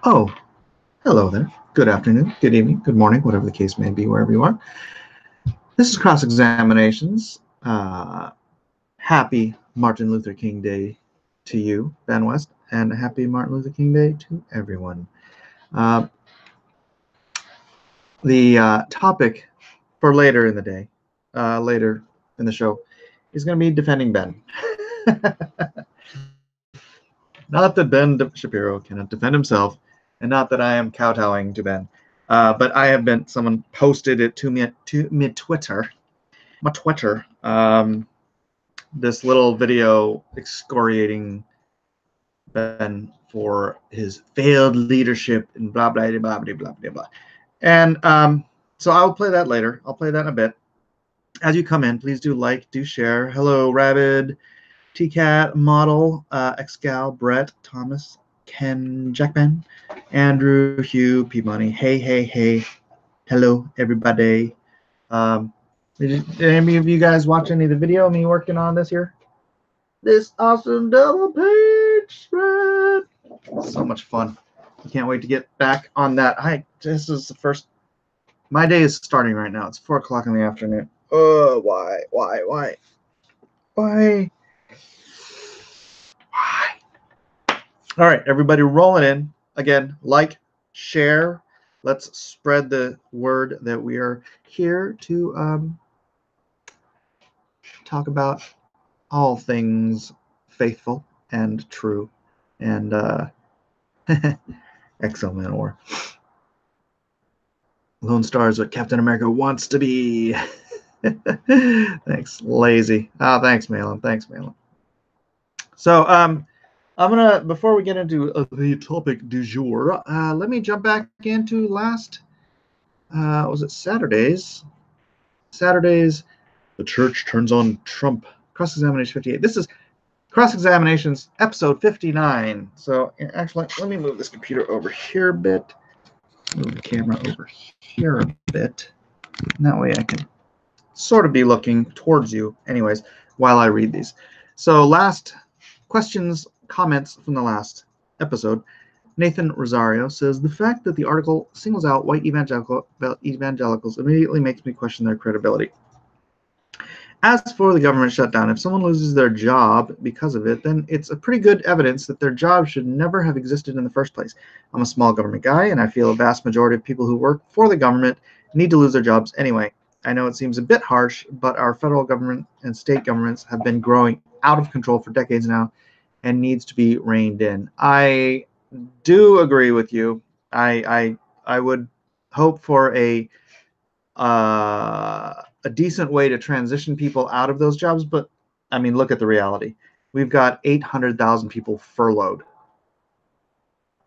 Oh, hello there. Good afternoon, good evening, good morning, whatever the case may be, wherever you are. This is Cross Examinations. Happy Martin Luther King Day to you, Ben West, and happy Martin Luther King Day to everyone. The topic for later in the day, later in the show, is going to be defending Ben. Not that Ben Shapiro cannot defend himself, and not that I am kowtowing to Ben. But I have been, someone posted it to me Twitter, my Twitter, this little video excoriating Ben for his failed leadership and blah, blah, blah, blah, blah, blah, blah. And so I'll play that later. I'll play that in a bit. As you come in, please do like, do share. Hello, Rabid, TCAT, Model, Xgal, Brett, Thomas, Ken, Jackman, Andrew, Hugh, Peabody. Hey, hey, hey. Hello, everybody. Did any of you guys watch any of the video of me working on this here? This awesome double page spread. So much fun. I can't wait to get back on that. This is the first. My day is starting right now. It's 4 o'clock in the afternoon. Oh, why? Why? All right, everybody rolling in. Again, like, share. Let's spread the word that we are here to talk about all things faithful and true and Exo Manowar. Lone Star is what Captain America wants to be. Thanks, lazy. Oh, thanks, Malin. So, I'm gonna, before we get into the topic du jour, let me jump back into last, was it Saturdays? The church turns on Trump. Cross-examination 58. This is Cross-examinations episode 59. So actually, let me move this computer over here a bit. Move the camera over here a bit. And that way I can sort of be looking towards you anyways while I read these. So last questions, comments from the last episode. Nathan Rosario says, the fact that the article singles out white evangelicals immediately makes me question their credibility. As for the government shutdown, if someone loses their job because of it, then it's a pretty good evidence that their job should never have existed in the first place. I'm a small government guy, and I feel a vast majority of people who work for the government need to lose their jobs anyway. I know it seems a bit harsh, but our federal government and state governments have been growing out of control for decades now and needs to be reined in. I do agree with you. I would hope for a decent way to transition people out of those jobs, but I mean, look at the reality. We've got 800,000 people furloughed,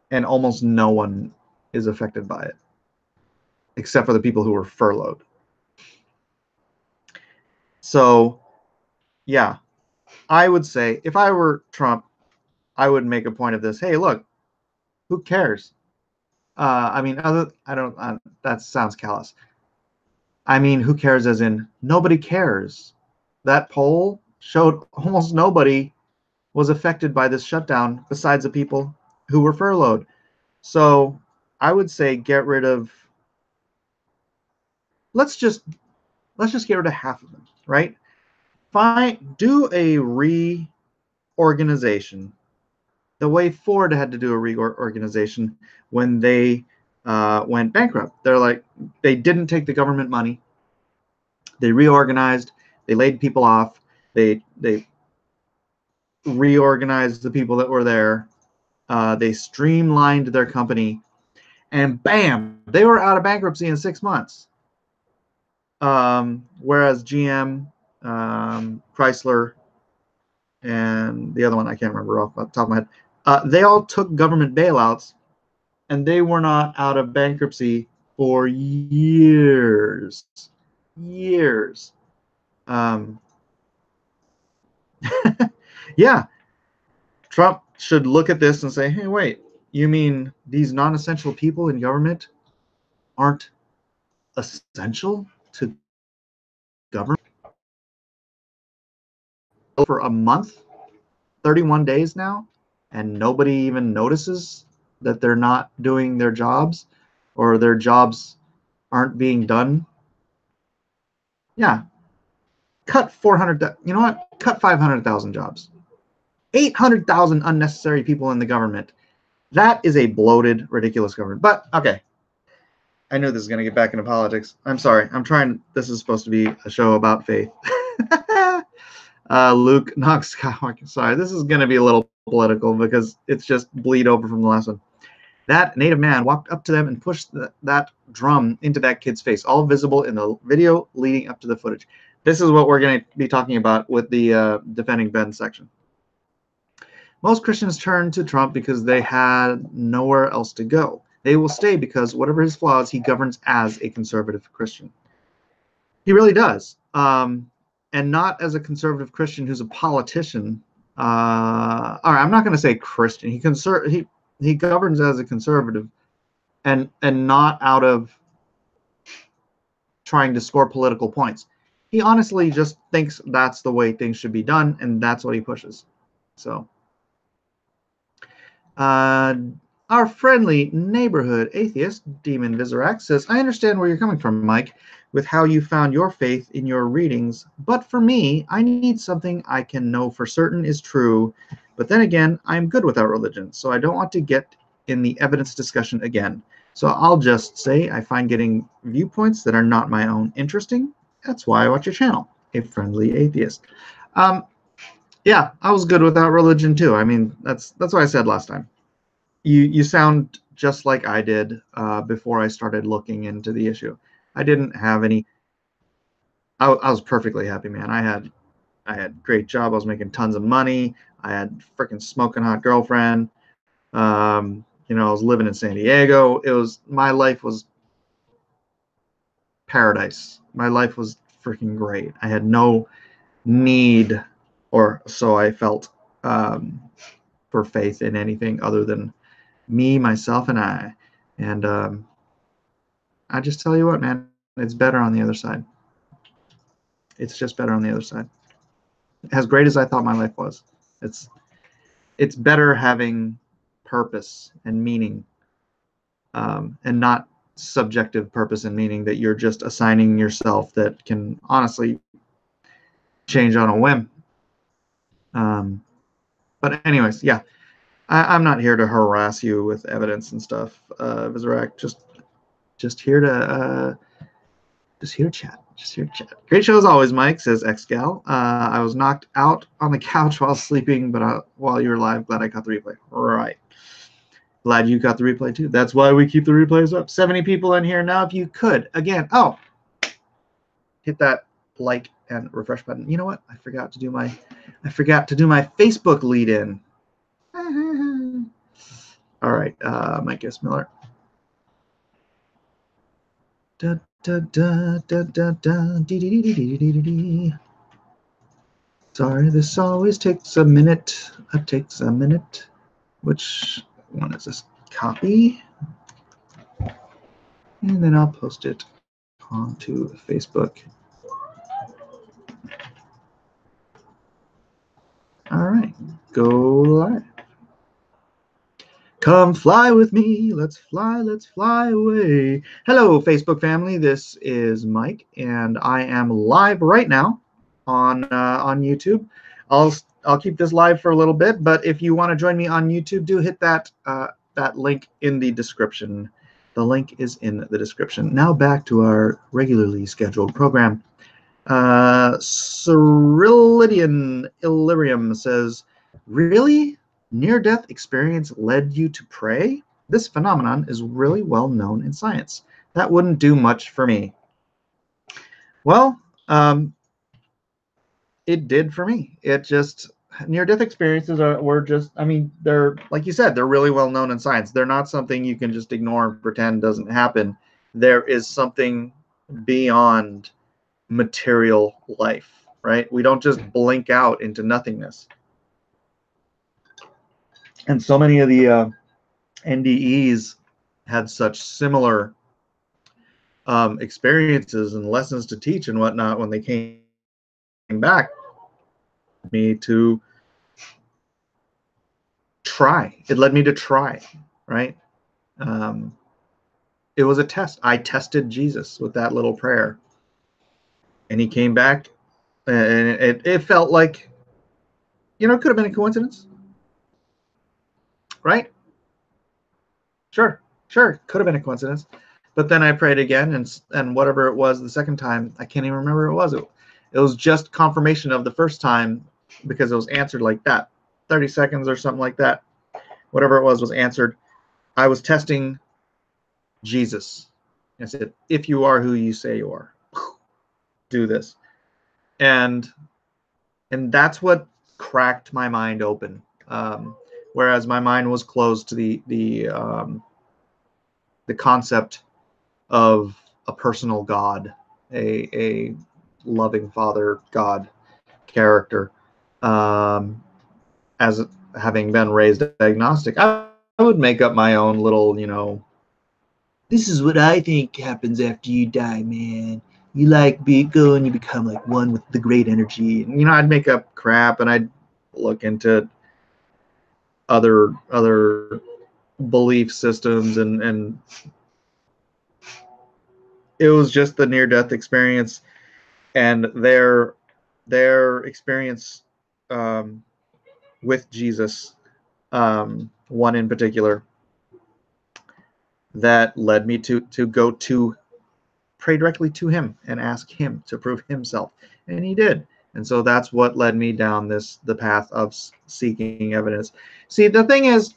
and almost no one is affected by it, except for the people who were furloughed. So, yeah, I would say if I were Trump, I would make a point of this. Hey, look, who cares? I mean, that sounds callous. I mean, who cares as in nobody cares. That poll showed almost nobody was affected by this shutdown besides the people who were furloughed. So I would say get rid of, let's just get rid of half of them, right? Do a reorganization. The way Ford had to do a reorganization when they went bankrupt. They didn't take the government money. They reorganized. They laid people off. They reorganized the people that were there. They streamlined their company, and bam, they were out of bankruptcy in 6 months. Whereas GM, Chrysler, and the other one I can't remember off the top of my head, they all took government bailouts, and they were not out of bankruptcy for years. Yeah, Trump should look at this and say, hey, wait, you mean these non-essential people in government aren't essential to government? For a month, 31 days now, and nobody even notices that they're not doing their jobs, or their jobs aren't being done, yeah, cut 400. You know what? Cut 500,000 jobs. 800,000 unnecessary people in the government. That is a bloated, ridiculous government. But okay, I knew this was going to get back into politics. I'm sorry. I'm trying. This is supposed to be a show about faith. Luke Knox Skywalker. Sorry, this is going to be a little political because it's just bleed over from the last one. That native man walked up to them and pushed that drum into that kid's face, all visible in the video leading up to the footage. This is what we're going to be talking about with the defending Ben section. Most Christians turn to Trump because they had nowhere else to go. They will stay because, whatever his flaws, he governs as a conservative Christian. He really does. And not as a conservative Christian who's a politician. All right, I'm not going to say Christian. He governs as a conservative, and not out of trying to score political points. He honestly just thinks that's the way things should be done, and that's what he pushes. So, our friendly neighborhood atheist, Demon Vizirac, says, I understand where you're coming from, Mike, with how you found your faith in your readings, but for me, I need something I can know for certain is true. But then again, I'm good without religion, so I don't want to get in the evidence discussion again. So I'll just say I find getting viewpoints that are not my own interesting. That's why I watch your channel, a friendly atheist. Yeah, I was good without religion too. I mean, that's what I said last time. You sound just like I did before I started looking into the issue. I didn't have any. I was perfectly happy, man. I had a great job. I was making tons of money. I had freaking smoking hot girlfriend. You know, I was living in San Diego. My life was paradise. My life was freaking great. I had no need, or so I felt, for faith in anything other than me, myself, and I. And I just tell you what, man, it's better on the other side. It's just better on the other side. As great as I thought my life was, it's better having purpose and meaning, and not subjective purpose and meaning that you're just assigning yourself that can honestly change on a whim. But anyways, yeah, I'm not here to harass you with evidence and stuff, Vizirac. Just here to chat. Just here to chat. Great show as always, Mike, says XGal. I was knocked out on the couch while sleeping, but while you were live, glad I caught the replay. Right. Glad you got the replay too. That's why we keep the replays up. 70 people in here now. If you could, again, hit that like and refresh button. You know what? I forgot to do my Facebook lead in. All right, Mike S. Miller. Da, da, da, da, da, da, dee, dee, dee, dee, dee, dee, dee. Sorry, this always takes a minute. It takes a minute. Which one is this? Copy. And then I'll post it onto Facebook. All right, go live. Come fly with me. Let's fly away. Hello, Facebook family. This is Mike, and I am live right now on YouTube. I'll keep this live for a little bit, but if you want to join me on YouTube, do hit that link in the description. The link is in the description. Now back to our regularly scheduled program. Cyrillian Illyrium says, really? Near-death experience led you to pray? This phenomenon is really well known in science. That wouldn't do much for me. Well, it did for me. It just, near-death experiences were just, I mean, they're, like you said, they're really well known in science. They're not something you can just ignore and pretend doesn't happen. There is something beyond material life, right? We don't just blink out into nothingness. And so many of the NDEs had such similar experiences and lessons to teach and whatnot when they came back. Me to try. It led me to try. right? It was a test. I tested Jesus with that little prayer, and he came back, and it felt like, it could have been a coincidence, right? Sure, could have been a coincidence. But then I prayed again, and whatever it was the second time, I can't even remember what it was. It was just confirmation of the first time, because it was answered like that, 30 seconds or something like that. Whatever it was answered. I was testing Jesus. I said, if you are who you say you are, do this. And that's what cracked my mind open. Whereas my mind was closed to the concept of a personal God, a loving Father God character. As having been raised agnostic, I would make up my own little, this is what I think happens after you die, man. You go and you become like one with the great energy. And, I'd make up crap, and I'd look into other belief systems, and it was just the near-death experience and their experience with Jesus, one in particular, that led me to go to pray directly to him and ask him to prove himself, and he did. And so that's what led me down the path of seeking evidence. See, the thing is,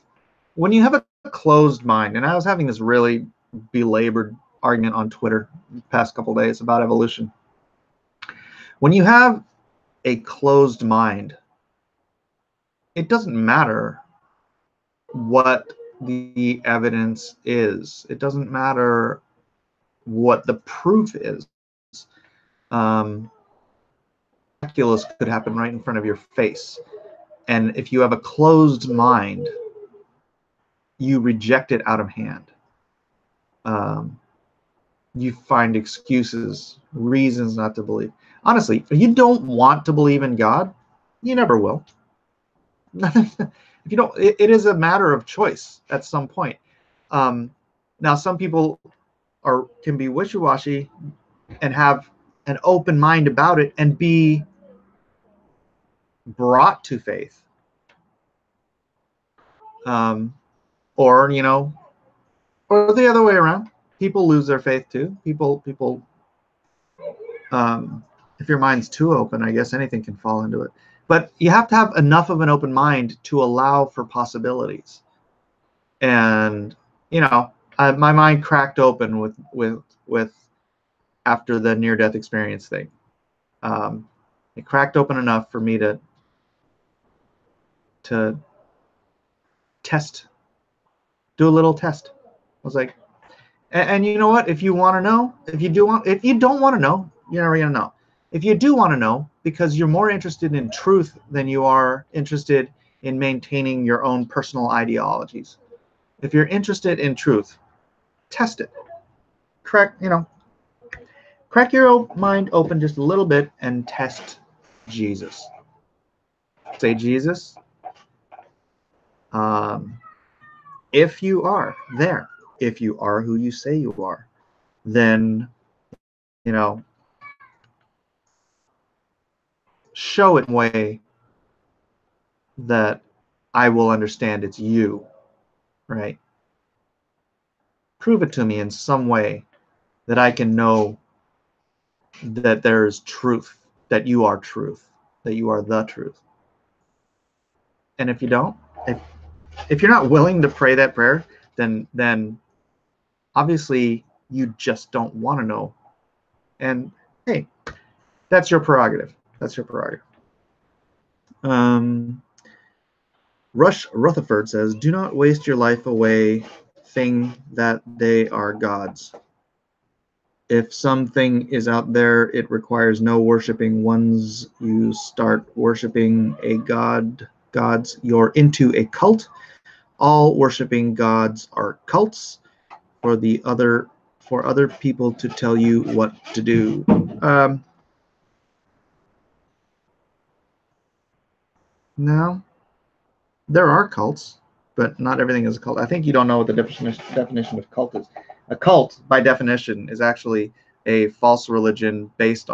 when you have a closed mind, and I was having this really belabored argument on Twitter the past couple of days about evolution. When you have a closed mind, it doesn't matter what the evidence is. It doesn't matter what the proof is. Miraculous could happen right in front of your face. And if you have a closed mind, you reject it out of hand. You find excuses, reasons not to believe. Honestly, if you don't want to believe in God, you never will. If you don't, it is a matter of choice at some point. Now, some people can be wishy-washy and have an open mind about it and be brought to faith, or or the other way around. People lose their faith too. People. If your mind's too open, I guess anything can fall into it. But you have to have enough of an open mind to allow for possibilities. And my mind cracked open with after the near-death experience thing. It cracked open enough for me to test, do a little test. I was like, and you know what? If you want to know, if you don't want to know, you're never gonna know. If you do want to know, because you're more interested in truth than you are interested in maintaining your own personal ideologies. If you're interested in truth, test it. Crack your mind open just a little bit and test Jesus. Say, Jesus, if you are there, if you are who you say you are, then, show it in a way that I will understand it's you, right? Prove it to me in some way that I can know that there is truth, that you are truth, that you are the truth. And if you don't, if you're not willing to pray that prayer, then obviously you just don't want to know. And hey, that's your prerogative. That's your prerogative. Rush Rutherford says, do not waste your life away thing that they are gods. If something is out there, it requires no worshiping. Once you start worshiping a gods, you're into a cult. All worshiping gods are cults for other people to tell you what to do. No, there are cults. but not everything is a cult. I think you don't know what the definition of cult is. A cult, by definition, is actually a false religion based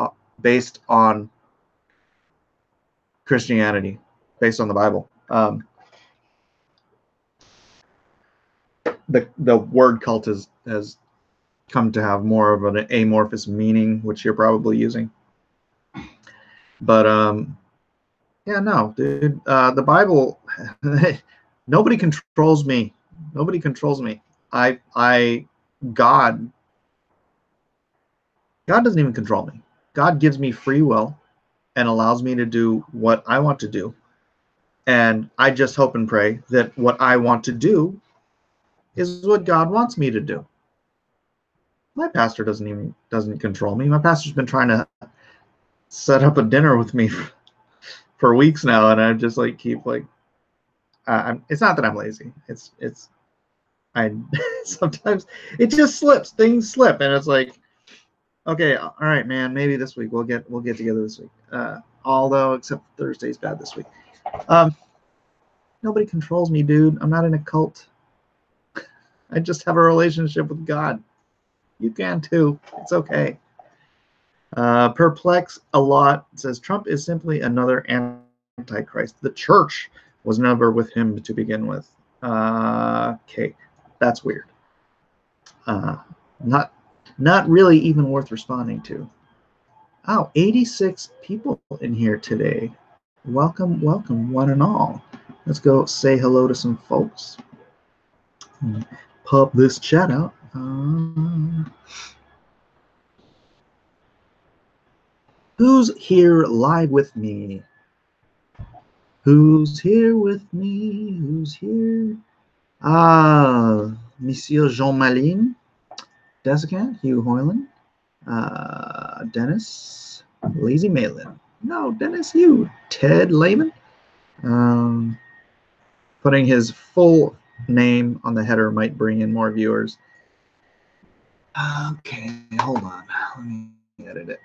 on Christianity, based on the Bible. The word cult has come to have more of an amorphous meaning, which you're probably using. But yeah, no, dude. The Bible, nobody controls me. Nobody controls me. God doesn't even control me. God gives me free will and allows me to do what I want to do. And I just hope and pray that what I want to do is what God wants me to do. My pastor doesn't control me. My pastor's been trying to set up a dinner with me for weeks now, and I just like keep like it's not that I'm lazy. It's I sometimes it just slips. Things slip, and it's like, okay, all right, man. Maybe this week we'll get together this week. Although except Thursday's bad this week. Nobody controls me, dude. I'm not in a cult. I just have a relationship with God. You can too. It's okay. Perplex a lot says Trump is simply another antichrist. The church was never with him to begin with. Okay, that's weird. Not really even worth responding to. Oh, 86 people in here today. Welcome, welcome, one and all. Let's go say hello to some folks. Pop this chat out. Who's here live with me? Who's here with me? Who's here? Monsieur Jean Malin, Desican, Hugh Hoyland, Dennis, Lazy Malin. No, Dennis Hugh. Ted Lehman. Putting his full name on the header might bring in more viewers. Okay, hold on. Let me edit it.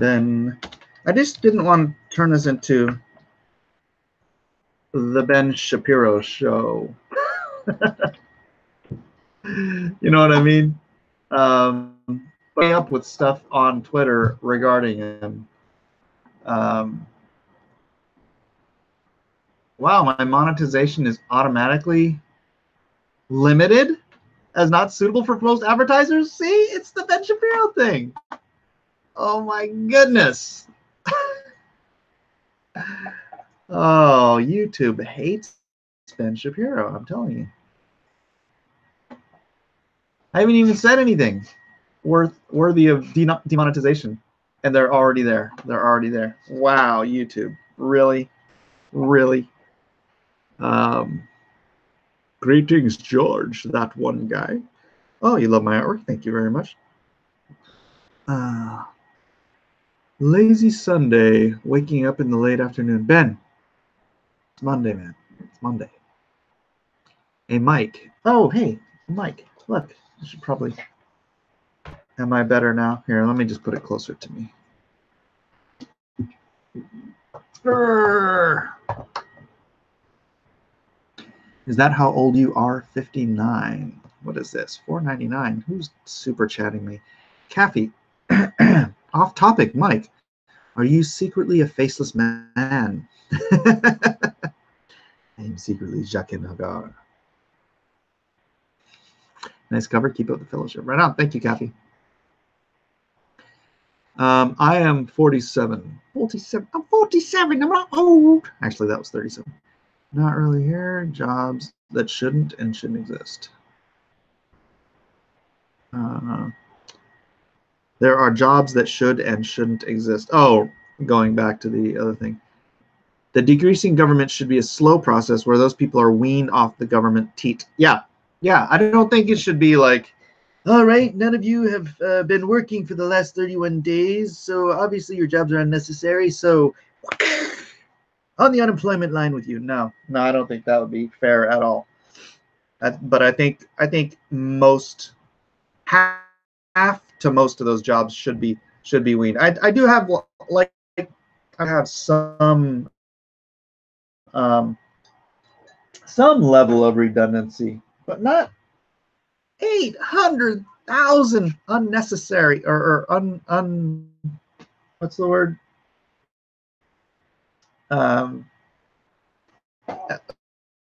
Then I just didn't want to turn this into the Ben Shapiro show. You know what I mean? Putting up with stuff on Twitter regarding him. Wow, my monetization is automatically limited as not suitable for most advertisers. See, it's the Ben Shapiro thing. Oh my goodness. Oh, YouTube hates Ben Shapiro, I'm telling you. I haven't even said anything worthy of demonetization, and they're already there. They're already there. Wow, YouTube. Really? Really? Greetings, George, that one guy. Oh, you love my artwork. Thank you very much. Lazy Sunday, waking up in the late afternoon. Ben, it's Monday, man. It's Monday. Hey, Mike. Oh, hey, Mike. Look, I should probably... Am I better now? Here, let me just put it closer to me. Is that how old you are? 59. What is this? $4.99. Who's super chatting me? Kathy. Off topic, Mike. Are you secretly a faceless man? I am secretly Jacques Nagar. Nice cover. Keep up the fellowship. Right on. Thank you, Kathy. I am 47. 47. I'm 47. I'm not old. Actually, that was 37. Not really here. Jobs that shouldn't and shouldn't exist. There are jobs that should and shouldn't exist. Oh, going back to the other thing. The decreasing government should be a slow process where those people are weaned off the government teat. Yeah. Yeah. I don't think it should be like, all right, none of you have been working for the last 31 days, so obviously your jobs are unnecessary, so on the unemployment line with you. No, I don't think that would be fair at all. But I think most, half to most of those jobs should be should be weaned. I do have, like, I have some level of redundancy, but not 800,000 unnecessary or what's the word?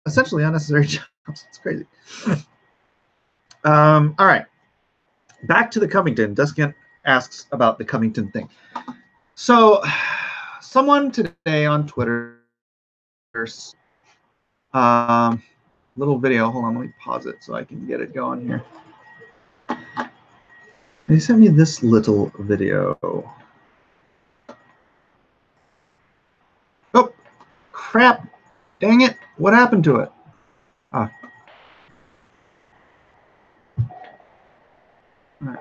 Essentially unnecessary jobs. It's crazy. All right. Back to the Covington. Duskin asks about the Covington thing. So, someone today on Twitter, little video. Hold on, let me pause it so I can get it going here. They sent me this little video. Oh, crap. Dang it. What happened to it? Ah. All right.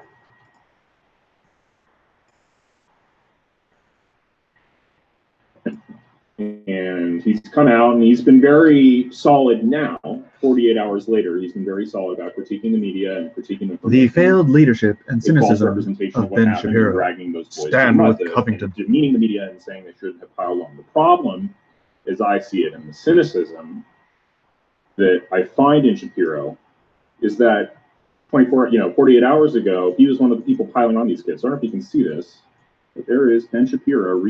And he's come out and he's been very solid now. 48 hours later, he's been very solid about critiquing the media and critiquing the failed leadership and cynicism of Ben Shapiro. Dragging those boys Stand with Covington. Demeaning the media and saying they shouldn't have piled on. The problem, as I see it, and the cynicism that I find in Shapiro is that 48 hours ago, he was one of the people piling on these kids. I don't know if you can see this, but there is Ben Shapiro.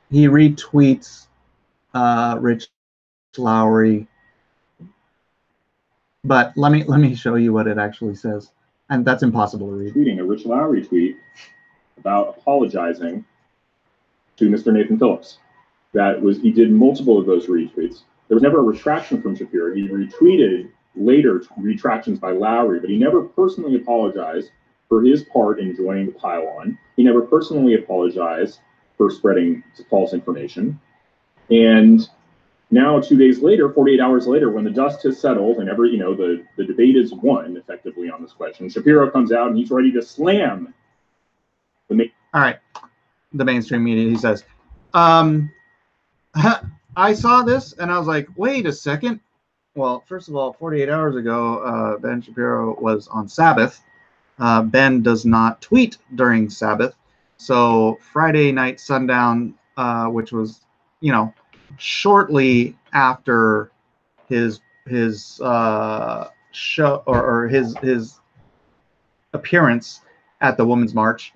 He retweets Rich Lowry, but let me show you what it actually says, and that's impossible to read. Tweeting a Rich Lowry tweet about apologizing to Mr. Nathan Phillips. He did multiple of those retweets. There was never a retraction from Shapiro. He retweeted later retractions by Lowry, but he never personally apologized for his part in joining the pile-on. He never personally apologized for spreading false information. And now, 2 days later, 48 hours later, when the dust has settled and the debate is won effectively on this question, Shapiro comes out and he's ready to slam the mainstream media. He says, I saw this and I was like, wait a second. Well, first of all, 48 hours ago, Ben Shapiro was on Sabbath. Ben does not tweet during Sabbath. So Friday night sundown, which was, shortly after his show or his appearance at the Women's March,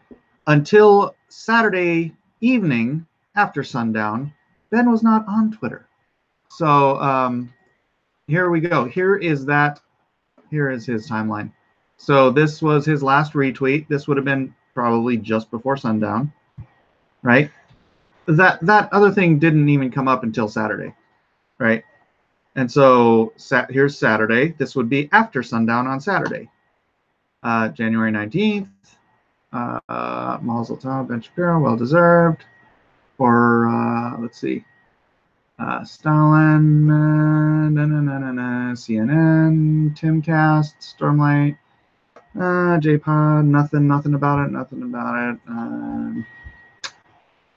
until Saturday evening after sundown, Ben was not on Twitter. So here we go. Here is his timeline. So this was his last retweet. This would have been probably just before sundown, right? That other thing didn't even come up until Saturday, right? And so here's Saturday. This would be after sundown on Saturday, January 19th. Mazel tov, Ben Shapiro, well deserved. Or let's see, Stalin, CNN, Timcast, Stormlight, JPod, nothing about it,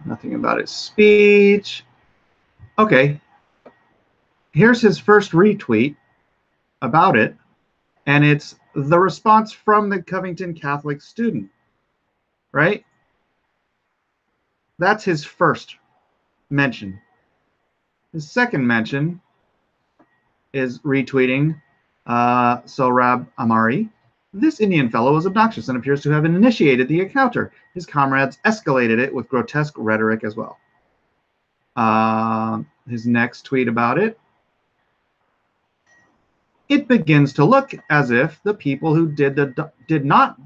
nothing about his speech. Okay, here's his first retweet about it, and it's the response from the Covington Catholic student, right? That's his first mention. His second mention is retweeting Sohrab Amari. This Indian fellow is obnoxious and appears to have initiated the encounter. His comrades escalated it with grotesque rhetoric as well. His next tweet about it. It begins to look as if the people who did not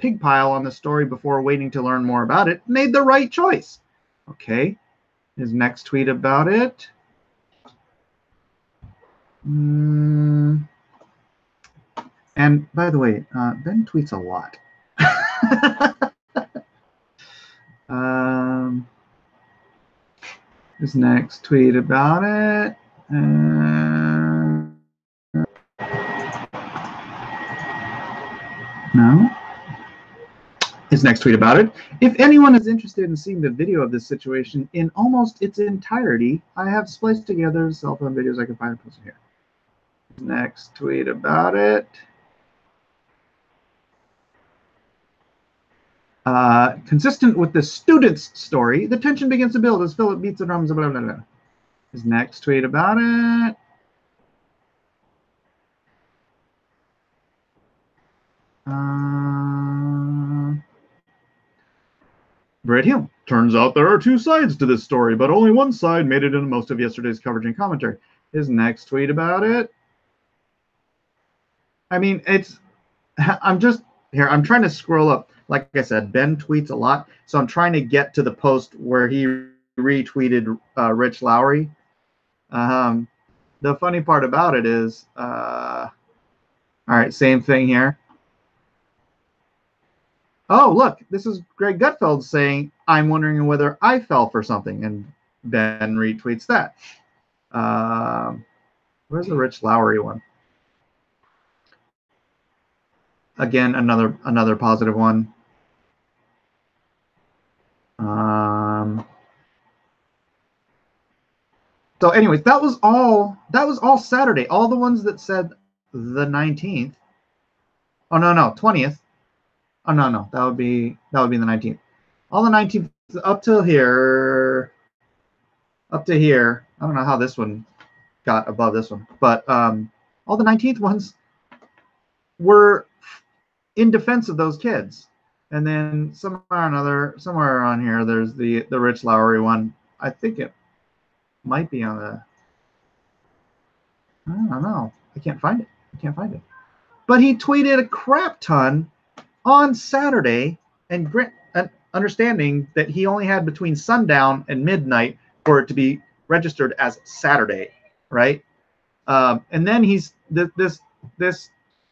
pigpile on the story before waiting to learn more about it made the right choice. Okay. His next tweet about it. And by the way, Ben tweets a lot. His next tweet about it. No. His next tweet about it. If anyone is interested in seeing the video of this situation in almost its entirety, I have spliced together cell phone videos I can find posted here. Next tweet about it. Consistent with the student's story, the tension begins to build as Philip beats the drums. Blah, blah, blah. His next tweet about it. Brett Hill. Turns out there are two sides to this story, but only one side made it into most of yesterday's coverage and commentary. His next tweet about it. I mean, I'm just here. I'm trying to scroll up. Like I said, Ben tweets a lot, so I'm trying to get to the post where he retweeted Rich Lowry. The funny part about it is, all right, same thing here. Oh, look, this is Greg Gutfeld saying, I'm wondering whether I fell for something, and Ben retweets that. Where's the Rich Lowry one? Again, another positive one. So anyways, that was all Saturday. All the ones that said the 19th. Oh no, 20th. Oh no, that would be the 19th. All the 19th up to here. I don't know how this one got above this one, but all the 19th ones were in defense of those kids. And then somewhere on here, there's the Rich Lowry one. I think it might be on the. I don't know. I can't find it. But he tweeted a crap ton on Saturday, and understanding that he only had between sundown and midnight for it to be registered as Saturday, right? And then he's this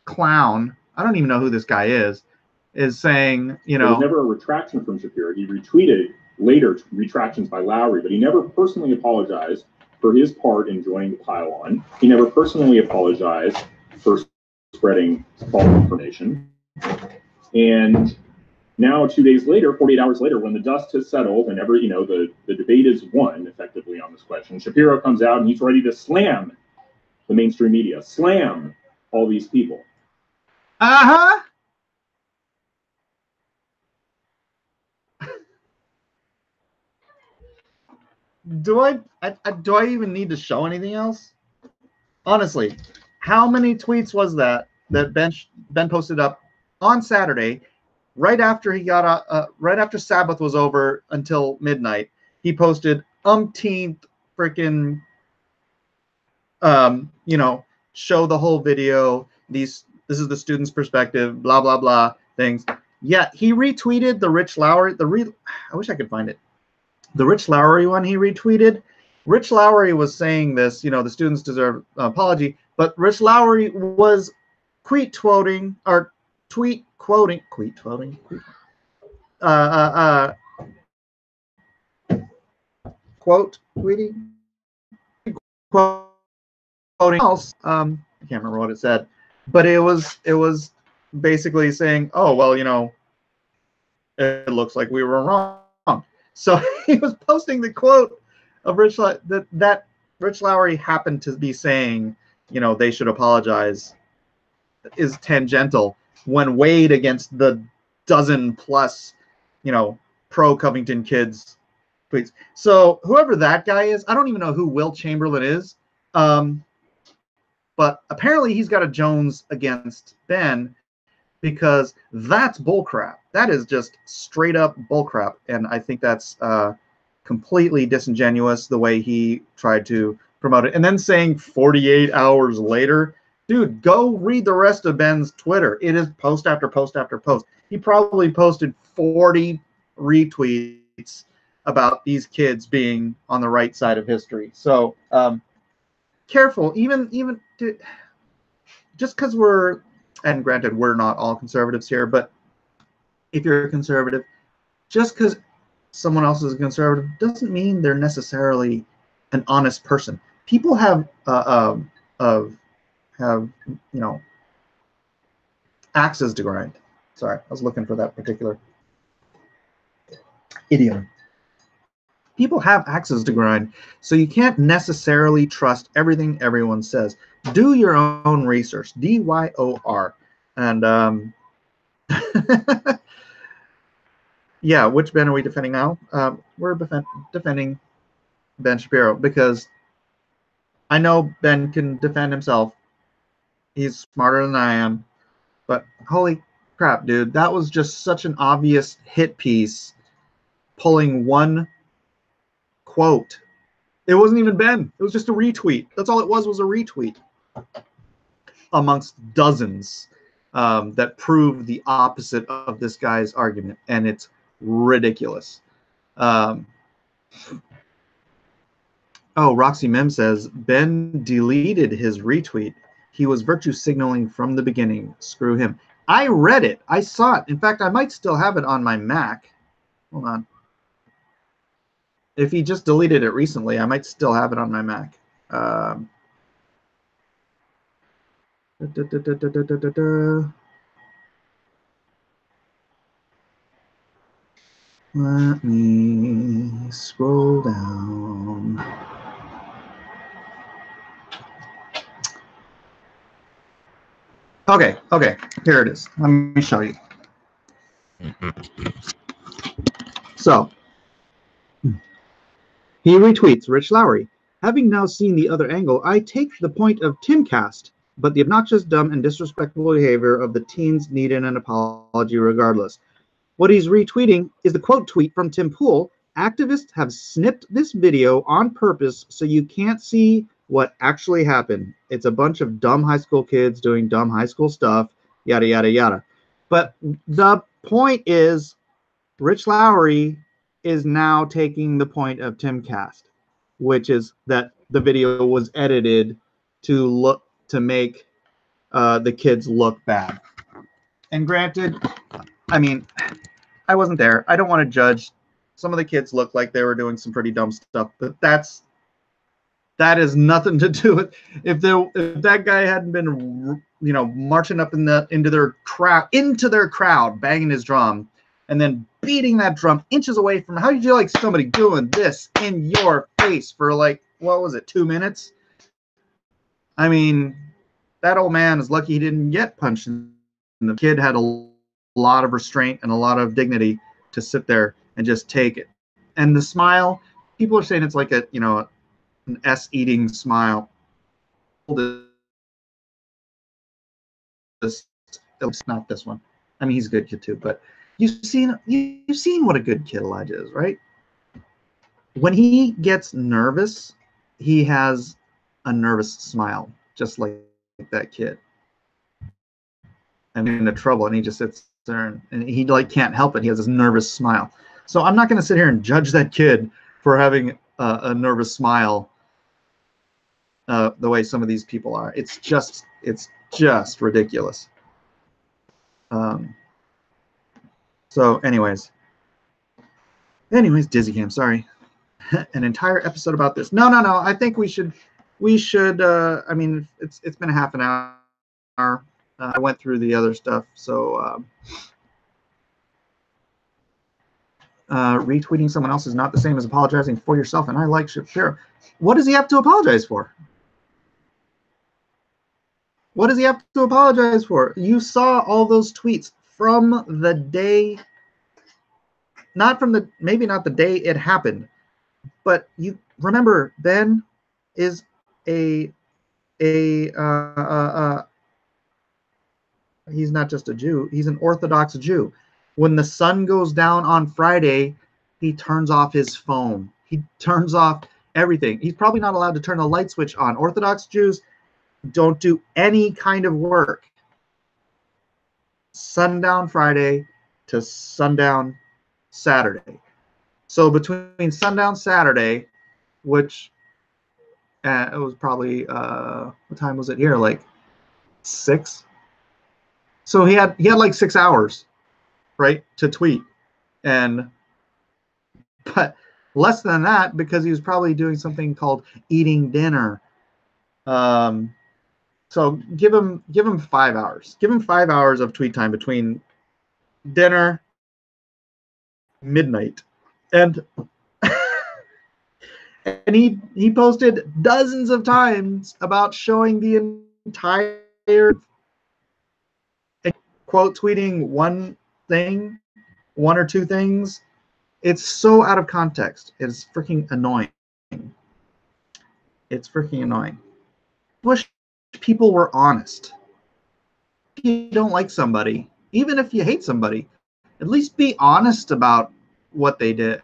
clown. I don't even know who this guy is saying, There was never a retraction from Shapiro. He retweeted later retractions by Lowry, but he never personally apologized for his part in joining the pile-on. He never personally apologized for spreading false information. And now, 2 days later, 48 hours later, when the dust has settled and the debate is won effectively on this question, Shapiro comes out and he's ready to slam the mainstream media, slam all these people. Do I even need to show anything else? Honestly, how many tweets was that Ben posted up on Saturday, right after he got right after Sabbath was over until midnight? He posted umpteenth freaking show the whole video. This is the student's perspective, blah blah blah things. Yeah, he retweeted the Rich Lowry. I wish I could find it. The Rich Lowry one he retweeted. Rich Lowry was saying this, the students deserve an apology, but Rich Lowry was quote tweeting, quoting else. I can't remember what it said, but it was basically saying, oh well, it looks like we were wrong. So he was posting the quote of Rich that Rich Lowry happened to be saying, they should apologize, is tangential when weighed against the dozen plus, pro Covington kids tweets. So whoever that guy is, I don't even know who Will Chamberlain is, but apparently he's got a Jones against Ben, because that's bullcrap. That is just straight up bullcrap, and I think that's completely disingenuous the way he tried to promote it. And then saying 48 hours later, dude, go read the rest of Ben's Twitter. It is post after post after post. He probably posted 40 retweets about these kids being on the right side of history. So careful, even just because we're, and granted, we're not all conservatives here, but if you're a conservative, just because someone else is a conservative doesn't mean they're necessarily an honest person. People have axes to grind. Sorry, I was looking for that particular idiom. People have axes to grind, so you can't necessarily trust everything everyone says. Do your own research. DYOR. And yeah, which Ben are we defending now? We're defending Ben Shapiro because I know Ben can defend himself. He's smarter than I am. But holy crap, dude, that was just such an obvious hit piece, pulling one quote. It wasn't even Ben. It was just a retweet. That's all it was a retweet amongst dozens that prove the opposite of this guy's argument. And it's ridiculous. Oh, Roxy Mem says, Ben deleted his retweet. He was virtue signaling from the beginning. Screw him. I read it. I saw it. In fact, I might still have it on my Mac. Hold on. If he just deleted it recently, I might still have it on my Mac. Let me scroll down. Okay, here it is. Let me show you. So, he retweets Rich Lowry. Having now seen the other angle, I take the point of Timcast, but the obnoxious, dumb, and disrespectful behavior of the teens needed an apology regardless. What he's retweeting is the quote tweet from Tim Pool. Activists have snipped this video on purpose so you can't see what actually happened. It's a bunch of dumb high school kids doing dumb high school stuff, yada, yada, yada. But the point is, Rich Lowry is now taking the point of Timcast, which is that the video was edited to make the kids look bad. And granted, I mean, I wasn't there. I don't want to judge. Some of the kids looked like they were doing some pretty dumb stuff, but that has nothing to do with if that guy hadn't been, you know, marching up into their crowd, banging his drum, and then beating that drum inches away from. How did you like somebody doing this in your face for like, what was it, 2 minutes? I mean, that old man is lucky he didn't get punched. And the kid had a lot of restraint and a lot of dignity to sit there and just take it. And the smile, people are saying it's like a, you know, an S-eating smile. It's not this one. I mean, he's a good kid too, but you've seen what a good kid Elijah is, right? When he gets nervous, he has a nervous smile, just like that kid. And into trouble, and he just sits there and he like can't help it. He has this nervous smile. So I'm not going to sit here and judge that kid for having a nervous smile the way some of these people are. It's just ridiculous. So anyways, Dizzy Cam, sorry. An entire episode about this. No. I think we should. I mean, it's been a half an hour. I went through the other stuff, so retweeting someone else is not the same as apologizing for yourself. And I like Shapiro. What does he have to apologize for? What does he have to apologize for? You saw all those tweets from the day, maybe not the day it happened, but you remember Ben is he's not just a Jew, he's an Orthodox Jew. When the sun goes down on Friday, he turns off his phone. He turns off everything. He's probably not allowed to turn the light switch on. Orthodox Jews don't do any kind of work. Sundown Friday to sundown Saturday. So between sundown Saturday, which it was probably what time was it here? Like 6. So he had like 6 hours, right, to tweet, but less than that because he was probably doing something called eating dinner. So give him 5 hours. Give him 5 hours of tweet time between dinner, midnight, and and he posted dozens of times about showing the entire quote tweeting one thing one or two things, it's so out of context. It's freaking annoying. It's freaking annoying. I wish people were honest. If you don't like somebody, even if you hate somebody, at least be honest about what they did.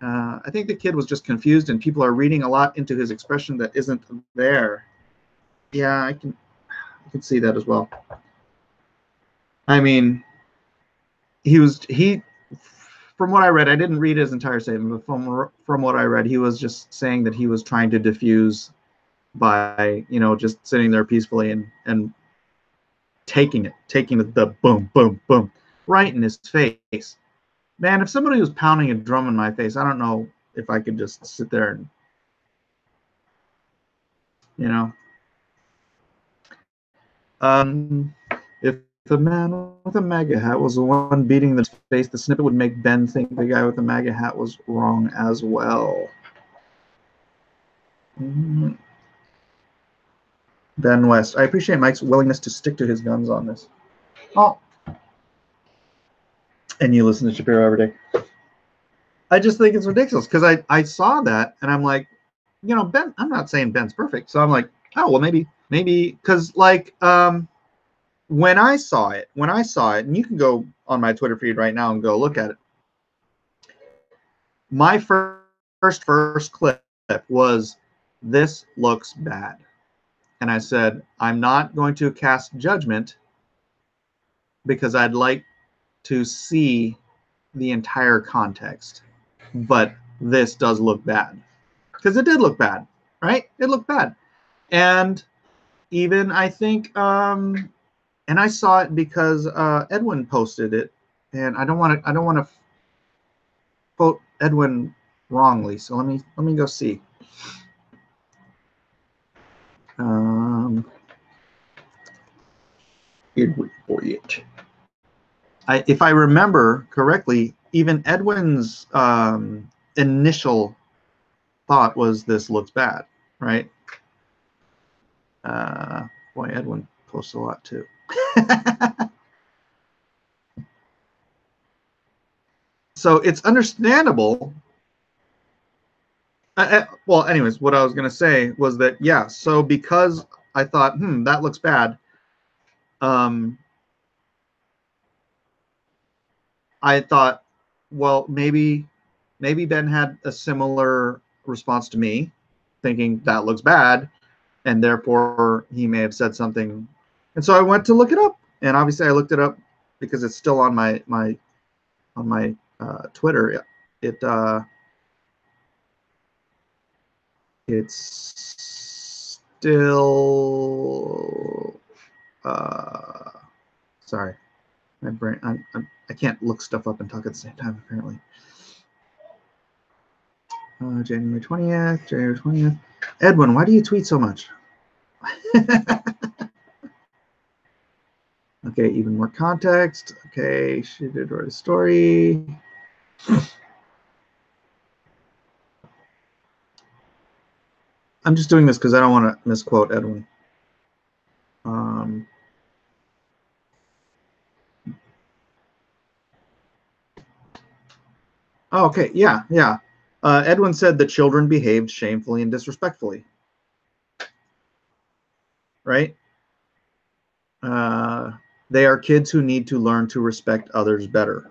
I think the kid was just confused, and people are reading a lot into his expression that isn't there. Yeah, I can see that as well. I mean, from what I read, I didn't read his entire statement, but from what I read, he was just saying that he was trying to diffuse by, you know, just sitting there peacefully and taking it the boom, boom, boom, right in his face. Man, if somebody was pounding a drum in my face, I don't know if I could just sit there and, you know. If the man with a MAGA hat was the one beating the face, the snippet would make Ben think the guy with the MAGA hat was wrong as well. Ben West. I appreciate Mike's willingness to stick to his guns on this. Oh. And you listen to Shapiro every day. I just think it's ridiculous because I saw that and I'm like, you know, Ben, I'm not saying Ben's perfect. So I'm like, oh, well, maybe, because like, when I saw it, and you can go on my Twitter feed right now and go look at it. My first clip was, "This looks bad." And I said, I'm not going to cast judgment because I'd like to see the entire context. But this does look bad. Because it did look bad, right? It looked bad. And even I think, and I saw it because Edwin posted it, and I don't want to quote Edwin wrongly. So let me go see. Edwin Boyett. If I remember correctly, even Edwin's initial thought was this looks bad, right? Boy, Edwin posts a lot too. So it's understandable. Well, anyways, what I was going to say was that, yeah, so because I thought, that looks bad, I thought, well, maybe Ben had a similar response to me, thinking that looks bad, and therefore he may have said something. And so I went to look it up, and obviously I looked it up because it's still on my Twitter. It's still sorry, my brain. I can't look stuff up and talk at the same time apparently. January 20th. Edwin, why do you tweet so much? Okay, even more context. Okay, she did write a story. I'm just doing this because I don't want to misquote Edwin. Oh, okay, yeah. Edwin said the children behaved shamefully and disrespectfully. Right? They are kids who need to learn to respect others better.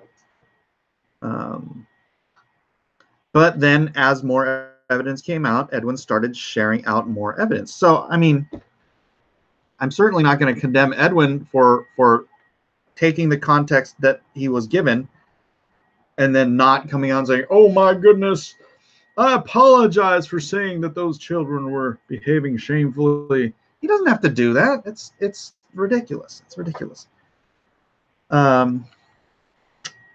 But then as more evidence came out, Edwin started sharing out more evidence. So, I mean, I'm certainly not going to condemn Edwin for taking the context that he was given and then not coming on saying, oh my goodness, I apologize for saying that those children were behaving shamefully. He doesn't have to do that. It's ridiculous. It's ridiculous.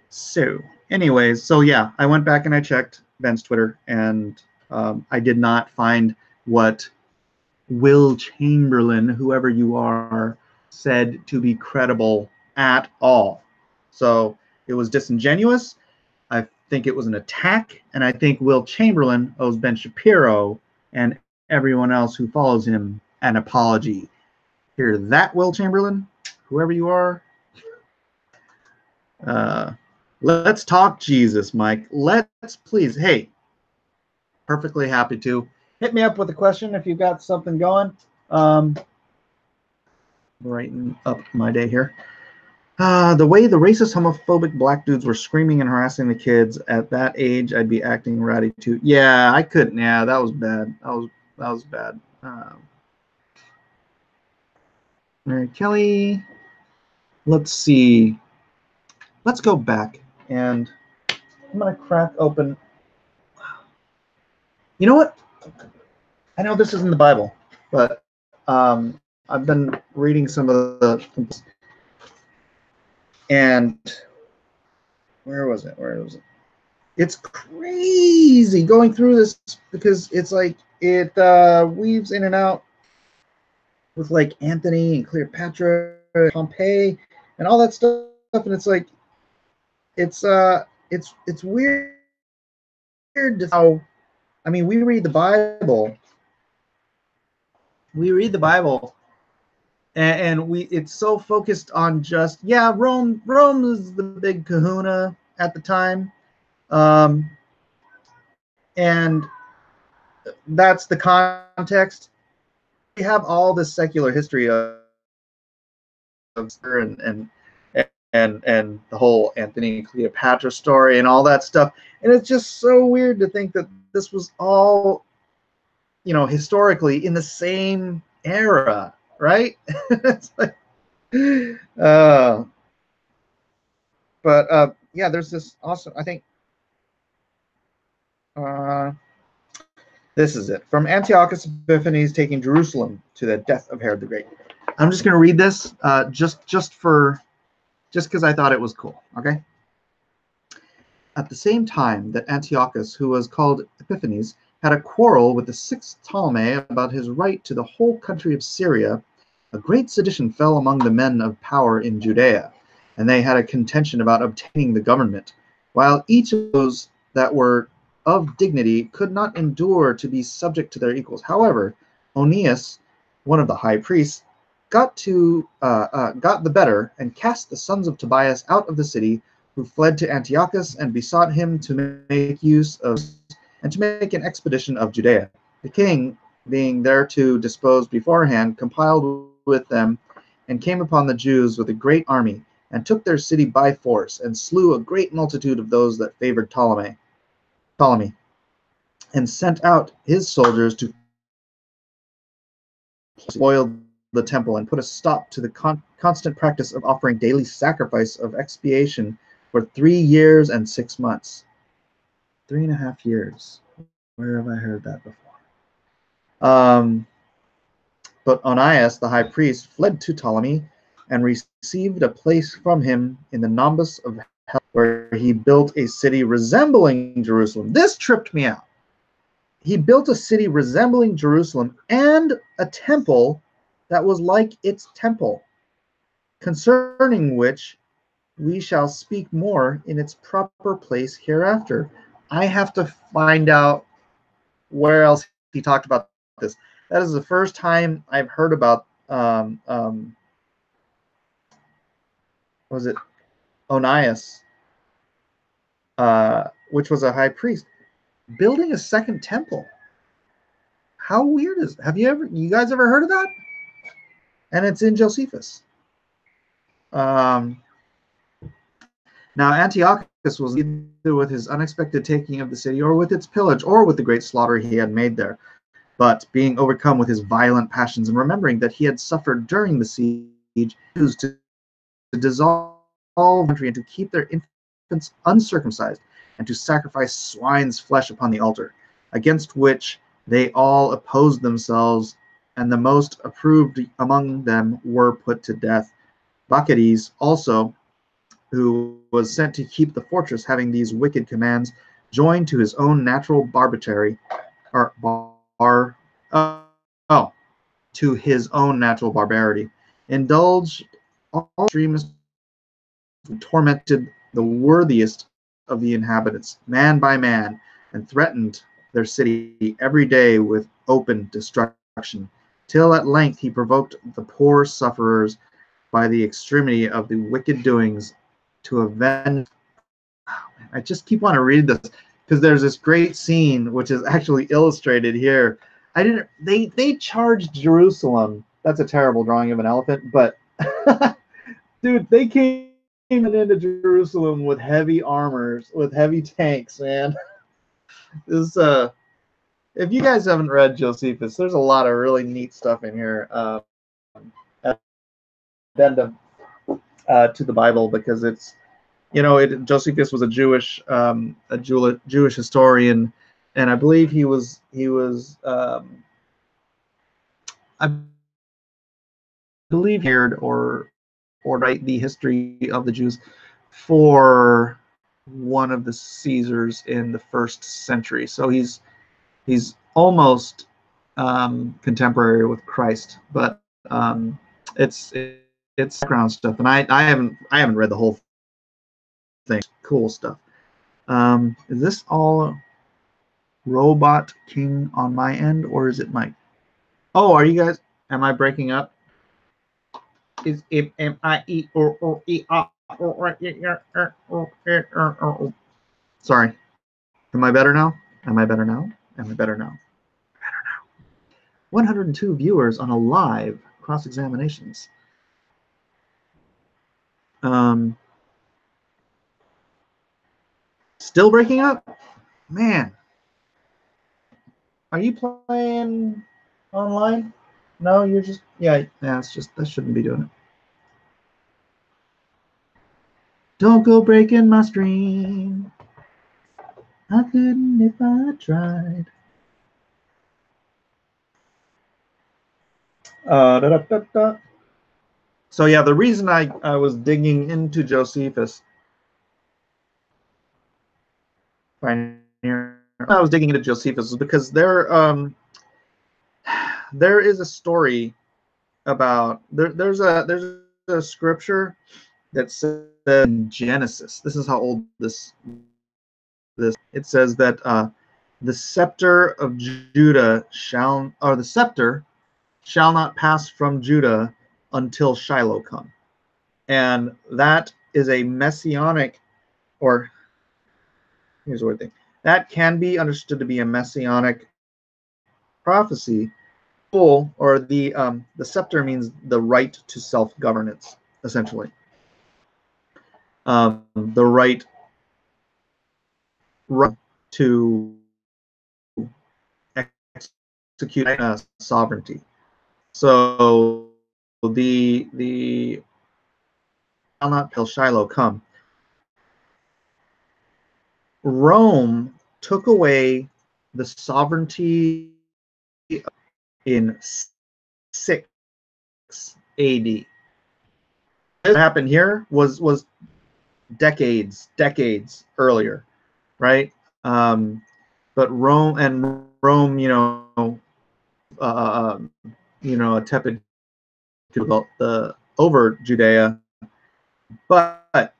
So anyways, so yeah, I went back and I checked Ben's Twitter, and I did not find what Will Chamberlain, whoever you are, said to be credible at all. So it was disingenuous. I think it was an attack, and I think Will Chamberlain owes Ben Shapiro and everyone else who follows him an apology. Hear that, Will Chamberlain, whoever you are? Let's talk Jesus, Mike. Let's please. Hey, perfectly happy to. Hit me up with a question if you've got something going. Brighten up my day here. The way the racist, homophobic black dudes were screaming and harassing the kids at that age, I'd be acting ratty too. Yeah, I couldn't. Yeah, that was bad. That was bad. Mary Kelly. Let's see. Let's go back, and I'm gonna crack open. You know what? I know this isn't the Bible, but I've been reading some of the, and where was it? It's crazy going through this because it's like it weaves in and out with like Anthony and Cleopatra, Pompeii, and all that stuff, and it's like it's weird how, I mean, we read the Bible, and it's so focused on just, yeah, Rome is the big kahuna at the time, and that's the context. We have all this secular history of and the whole Anthony and Cleopatra story and all that stuff, and it's just so weird to think that this was all, you know, historically in the same era, right? It's like, but yeah, there's this awesome, I think, this is it. From Antiochus Epiphanes taking Jerusalem to the death of Herod the Great. I'm just going to read this just because I thought it was cool, okay? At the same time that Antiochus, who was called Epiphanes, had a quarrel with the sixth Ptolemy about his right to the whole country of Syria, a great sedition fell among the men of power in Judea, and they had a contention about obtaining the government, while each of those that were of dignity could not endure to be subject to their equals. However, Onias, one of the high priests, got the better and cast the sons of Tobias out of the city, who fled to Antiochus and besought him to make use of and to make an expedition of Judea. The king, being thereto disposed beforehand, compiled with them and came upon the Jews with a great army, and took their city by force, and slew a great multitude of those that favored Ptolemy, and sent out his soldiers to spoil the temple and put a stop to the constant practice of offering daily sacrifice of expiation for 3 years and 6 months. 3.5 years. Where have I heard that before? But Onias, the high priest, fled to Ptolemy and received a place from him in the Nombus of Hell, where he built a city resembling Jerusalem. This tripped me out. He built a city resembling Jerusalem and a temple that was like its temple, concerning which we shall speak more in its proper place hereafter. I have to find out where else he talked about this. That is the first time I've heard about was it Onias, which was a high priest, building a second temple. How weird is it? You guys ever heard of that? And it's in Josephus. Now Antiochus was either with his unexpected taking of the city, or with its pillage, or with the great slaughter he had made there. But being overcome with his violent passions, and remembering that he had suffered during the siege, used to dissolve the country and to keep their infants uncircumcised, and to sacrifice swine's flesh upon the altar, against which they all opposed themselves, and the most approved among them were put to death. Bacchides also, who was sent to keep the fortress, having these wicked commands, joined to his own natural barbarity, to his own natural barbarity, indulged all extremists, tormented the worthiest of the inhabitants, man by man, and threatened their city every day with open destruction, till at length he provoked the poor sufferers by the extremity of the wicked doings to avenge. I just keep wanting to read this because there's this great scene which is actually illustrated here. They charged Jerusalem. That's a terrible drawing of an elephant, but dude, they came into Jerusalem with heavy armors, with heavy tanks, man. This if you guys haven't read Josephus, there's a lot of really neat stuff in here. Addendum to the Bible, because it's, Josephus was a Jewish historian, and I believe he was I believe here or write the history of the Jews for one of the Caesars in the 1st century. So he's almost contemporary with Christ, but it's background stuff, and I haven't read the whole thing. Cool stuff. Is this all Robot King on my end, or is it Mike? Oh, are you guys? Am I breaking up? Is M-I-E or E Sorry. Am I better now? Am I better now? Am I better now? Better now. 102 viewers on a live cross-examinations. Still breaking up? Man. Are you playing online? No, you're just, yeah, it's just, that shouldn't be doing it. Don't go breaking my stream. I couldn't if I tried. So yeah, the reason I was digging into Josephus, right here, I was digging into Josephus is because there is a story about there's a scripture that says in Genesis. This is how old this it says that the scepter of Judah the scepter shall not pass from Judah until Shiloh come. And that is a messianic, or here's the word thing, that can be understood to be a messianic prophecy. Or the scepter means the right to self-governance, essentially. The right to execute sovereignty. So the shall not till Shiloh come. Rome took away the sovereignty in 6 AD. What happened here was decades earlier, right? But Rome, a tepid over Judea, but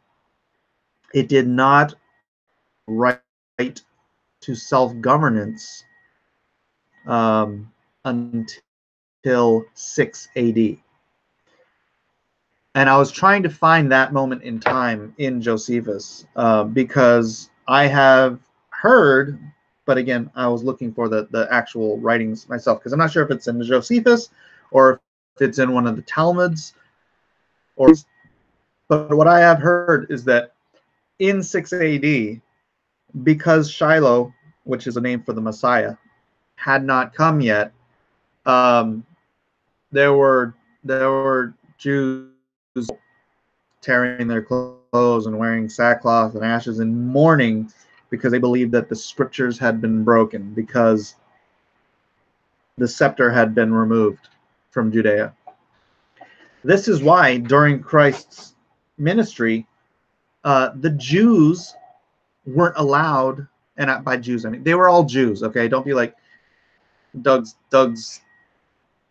it did not right to self-governance until 6 AD. And I was trying to find that moment in time in Josephus because I have heard, but again, I was looking for the actual writings myself, because I'm not sure if it's in the Josephus or if it's in one of the Talmuds. But what I have heard is that in 6 AD, because Shiloh, which is a name for the Messiah, had not come yet, there were Jews tearing their clothes and wearing sackcloth and ashes and mourning because they believed that the scriptures had been broken, because the scepter had been removed from Judea. This is why during Christ's ministry, the Jews weren't allowed, and by Jews I mean they were all Jews, okay? Don't be like Doug's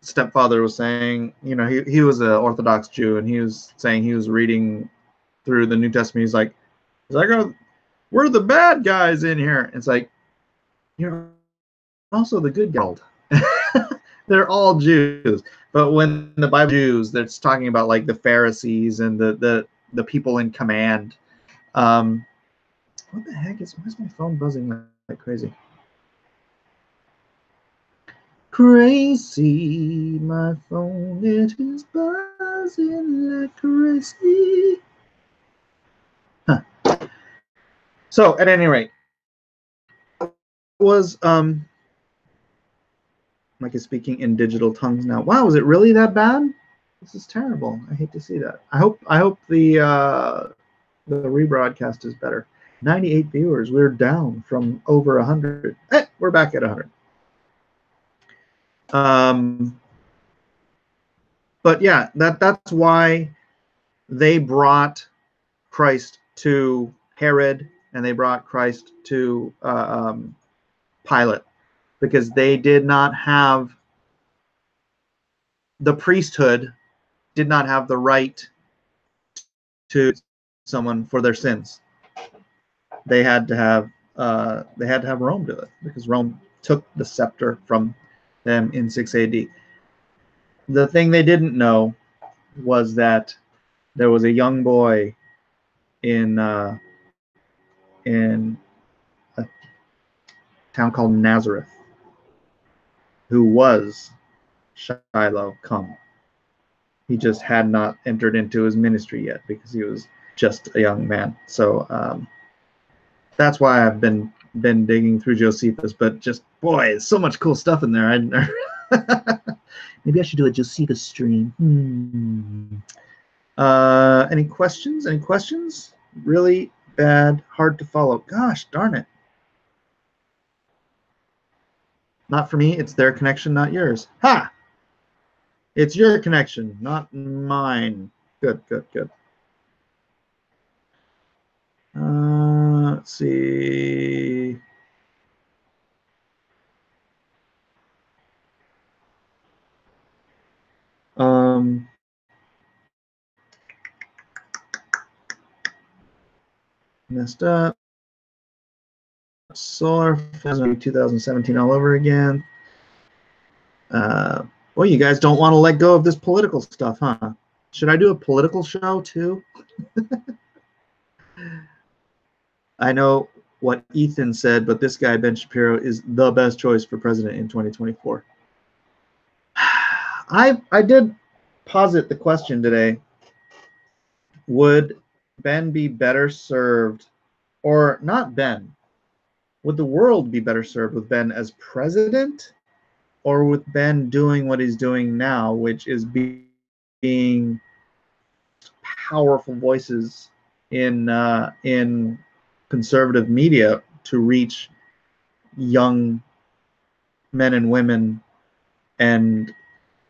stepfather was saying. He was an Orthodox Jew, and he was saying he was reading through the New Testament. He's like, we're the bad guys in here. It's like, you're also the good guys. They're all Jews. But when the Bible Jews, that's talking about like the Pharisees and the people in command. What the heck is? Why is my phone buzzing like crazy? Crazy, my phone, it is buzzing like crazy. Huh. So, at any rate, was Mike is speaking in digital tongues now. Wow, is it really that bad? This is terrible. I hate to see that. I hope the rebroadcast is better. 98 viewers. We're down from over 100. We're back at 100. But yeah, that's why they brought Christ to Herod and they brought Christ to Pilate, because they did not have the priesthood, did not have the right to someone for their sins. They had to have Rome do it, because Rome took the scepter from them in 6 AD. The thing they didn't know was that there was a young boy in a town called Nazareth who was Shiloh come. He just had not entered into his ministry yet because he was just a young man. So that's why I've been digging through Josephus. But just, boy, there's so much cool stuff in there. Maybe I should do a Josephus stream. Any questions? Any questions? Really bad, hard to follow. Gosh darn it. Not for me. It's their connection, not yours. Ha! It's your connection, not mine. Good, good, good. Let's see. Messed up. Solar 2017 all over again. Well, you guys don't want to let go of this political stuff, huh? Should I do a political show too? I know what Ethan said, but this guy, Ben Shapiro, is the best choice for president in 2024. I did posit the question today. Would Ben be better served, or not Ben, would the world be better served with Ben as president, or with Ben doing what he's doing now, which is being powerful voices in conservative media to reach young men and women and,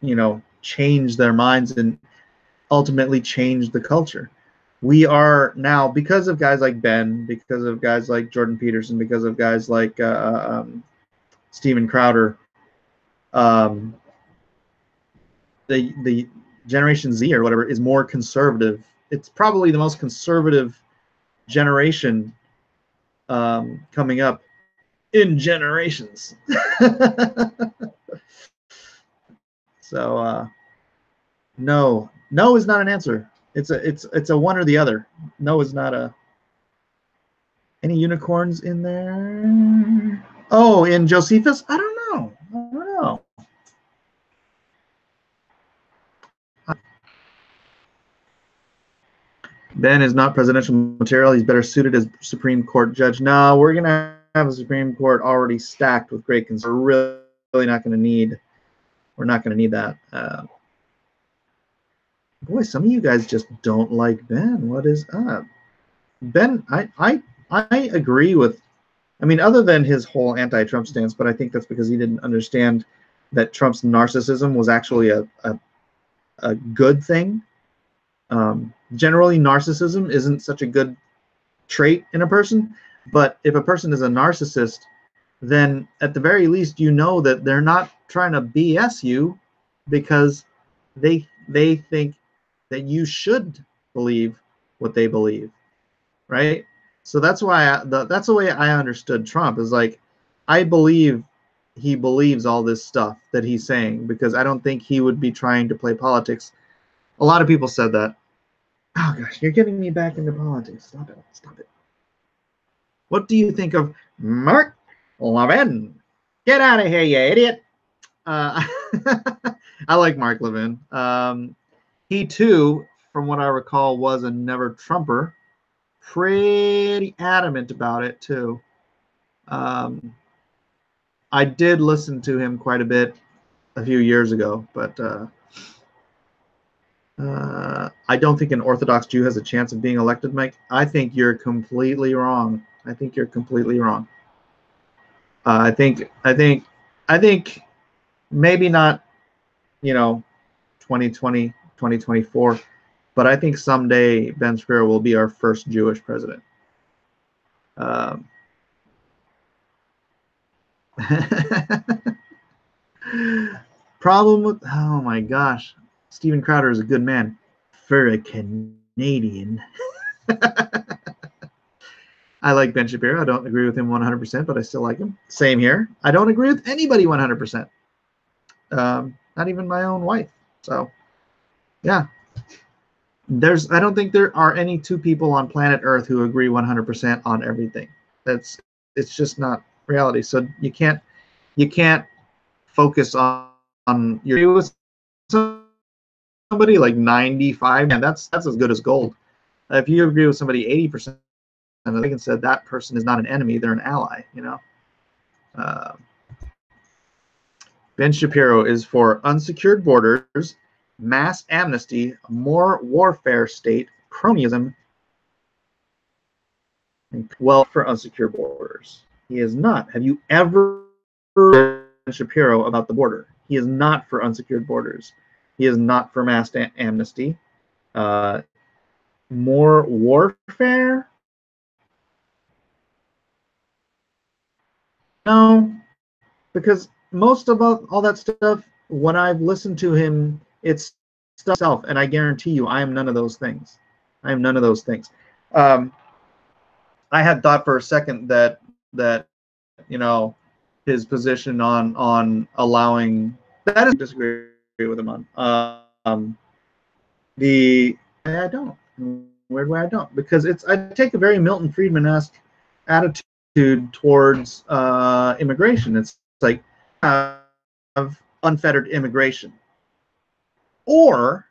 you know, change their minds and ultimately change the culture. We are now, because of guys like Ben, because of guys like Jordan Peterson, because of guys like Steven Crowder, the Generation Z or whatever is more conservative. It's probably the most conservative generation coming up in generations. So no is not an answer. It's a one or the other. No is not a. Any unicorns in there? Oh, in Josephus? I don't know. Ben is not presidential material. He's better suited as Supreme Court judge. No, we're going to have a Supreme Court already stacked with great concerns. We're really not going to need. We're not going to need that. Boy, some of you guys just don't like Ben. What is up? Ben, I agree with. I mean, other than his whole anti-Trump stance, but I think that's because he didn't understand that Trump's narcissism was actually a good thing. Generally, narcissism isn't such a good trait in a person, but if a person is a narcissist, then at the very least you know that they're not trying to BS you because they think that you should believe what they believe, right? So that's why that's the way I understood Trump, is like, I believe he believes all this stuff that he's saying because I don't think he would be trying to play politics. A lot of people said that. Oh gosh, you're getting me back into politics. Stop it. Stop it. What do you think of Mark Levin? Get out of here, you idiot. I like Mark Levin. He too, from what I recall, was a never Trumper. Pretty adamant about it too. I did listen to him quite a bit a few years ago, but I don't think an Orthodox Jew has a chance of being elected, Mike. I think you're completely wrong. I think you're completely wrong. I think maybe not, 2020, 2024, but I think someday Ben Shapiro will be our first Jewish president. Problem with, oh my gosh, Steven Crowder is a good man for a Canadian. I like Ben Shapiro. I don't agree with him 100%, but I still like him. Same here. I don't agree with anybody 100%. Not even my own wife. So, yeah. I don't think there are any two people on planet Earth who agree 100% on everything. It's just not reality. So you can't focus on your with somebody like 95, and that's as good as gold. If you agree with somebody 80%, and like I said, that person is not an enemy; they're an ally. Ben Shapiro is for unsecured borders, mass amnesty, more warfare state, cronyism, and well for unsecured borders. He is not. Have you ever heard Ben Shapiro about the border? He is not for unsecured borders. He is not for mass amnesty. More warfare? No, because most of all that stuff, when I've listened to him, it's stuff, and I guarantee you, I am none of those things. I am none of those things. I had thought for a second that his position on allowing that is disagree with him on I don't. Weird way I don't, because I take a very Milton Friedman-esque attitude towards immigration. It's like have unfettered immigration, or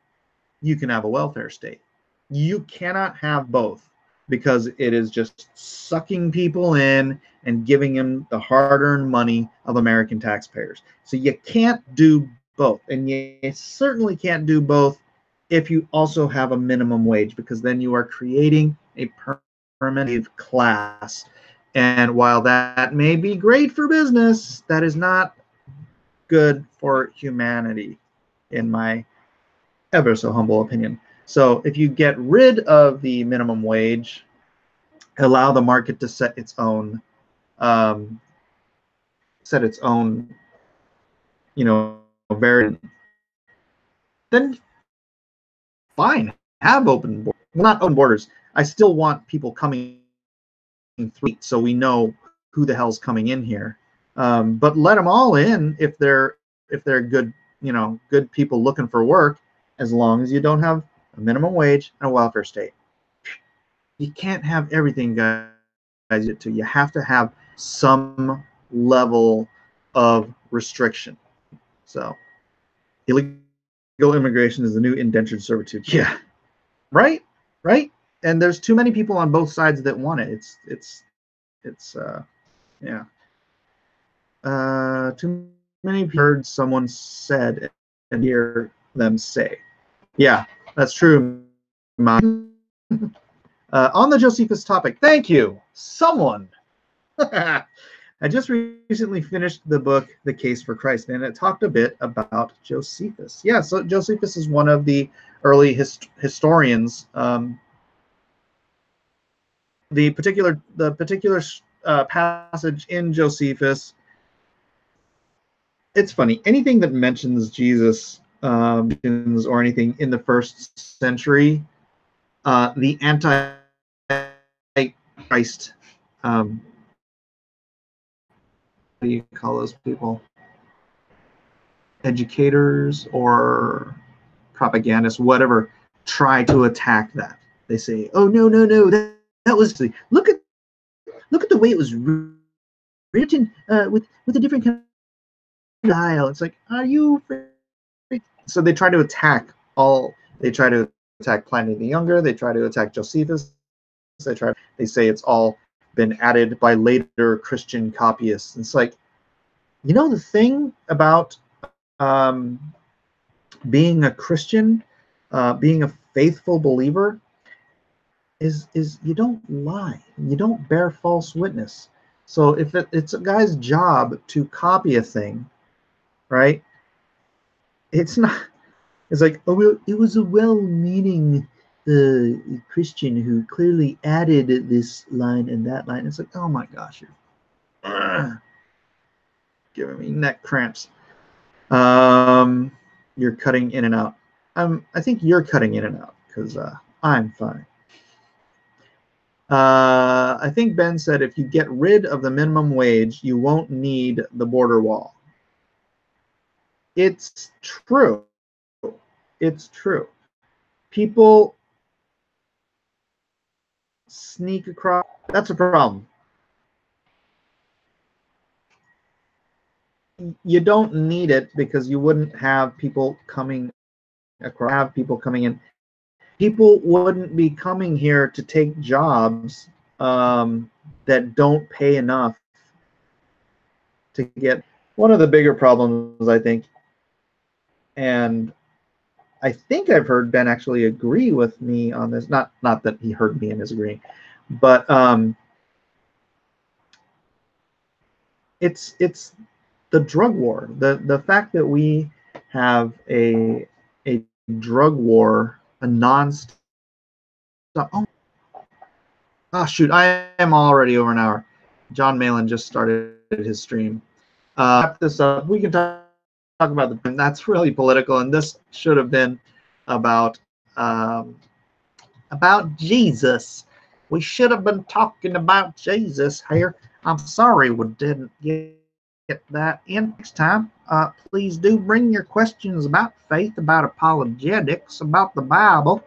you can have a welfare state. You cannot have both, because it is just sucking people in and giving them the hard-earned money of American taxpayers. So you can't do both, and you certainly can't do both if you also have a minimum wage, because then you are creating a permanent class. And while that may be great for business, that is not good for humanity, in my ever so humble opinion. So if you get rid of the minimum wage, allow the market to set its own, variant, then fine, have open borders. Well, not open borders. I still want people coming through, so we know who the hell's coming in here. But let them all in if they're good, good people looking for work, as long as you don't have a minimum wage and a welfare state. You can't have everything, guys. You have to have some level of restriction. So illegal immigration is the new indentured servitude. Yeah, right. And there's too many people on both sides that want it. Yeah. Too many heard someone said and hear them say. Yeah, that's true. On the Josephus topic, thank you, someone. I just recently finished the book, The Case for Christ, and it talked a bit about Josephus. Yeah, so Josephus is one of the early historians. The particular passage in Josephus, it's funny. Anything that mentions Jesus or anything in the first century, the anti-Christ, what do you call those people? Educators or propagandists, whatever, try to attack that. They say, "Oh no, no, no, that was look at the way it was written with a different kind of style." It's like, are you? So they try to attack all. They try to attack Pliny the Younger. They try to attack Josephus. They say it's all been added by later Christian copyists. It's like, you know, the thing about being a Christian, being a faithful believer, is you don't lie, you don't bear false witness. So if it's a guy's job to copy a thing, right? It's not. It's like, oh, well, it was a well-meaning Christian who clearly added this line and that line. It's like, oh my gosh, you're giving me neck cramps. You're cutting in and out. I think you're cutting in and out because I'm fine. I think Ben said if you get rid of the minimum wage, you won't need the border wall. It's true. It's true. People sneak across. That's a problem. You don't need it because you wouldn't have people coming across, have people coming in. People wouldn't be coming here to take jobs that don't pay enough to get. One of the bigger problems, I think, and I think I've heard Ben actually agree with me on this. Not that he heard me and is agreeing, but it's the drug war. The fact that we have a drug war, a non-stop. Oh shoot! I am already over an hour. John Malin just started his stream. Wrap this up. We can talk about the. That's really political, and this should have been about Jesus. We should have been talking about Jesus here. I'm sorry we didn't get that in. Next time, please do bring your questions about faith, about apologetics, about the Bible,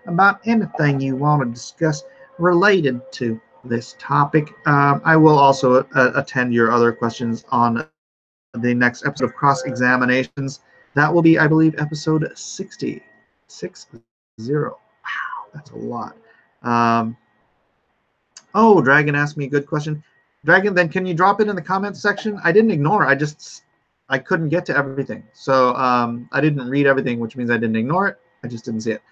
about anything you want to discuss related to this topic. I will also attend your other questions on the next episode of Cross Examinations. That will be, I believe, episode 60. 60. Wow, that's a lot. Oh, Dragon asked me a good question. Dragon, then can you drop it in the comments section? I didn't ignore it. I couldn't get to everything. So I didn't read everything, which means I didn't ignore it. I just didn't see it.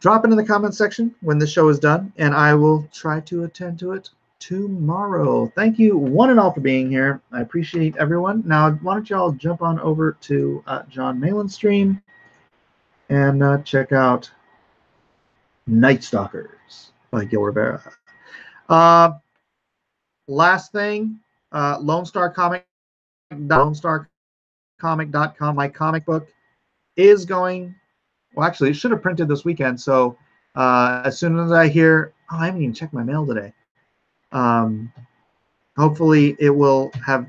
Drop it in the comments section when the show is done, and I will try to attend to it tomorrow. Thank you, one and all, for being here. I appreciate everyone. Now, why don't you all jump on over to John Malin's stream and check out Night Stalkers by Gil Rivera. Last thing, LoneStarComic.com, my comic book, is going. Well, actually, it should have printed this weekend. So as soon as I hear, oh, I haven't even checked my mail today. Hopefully, it will have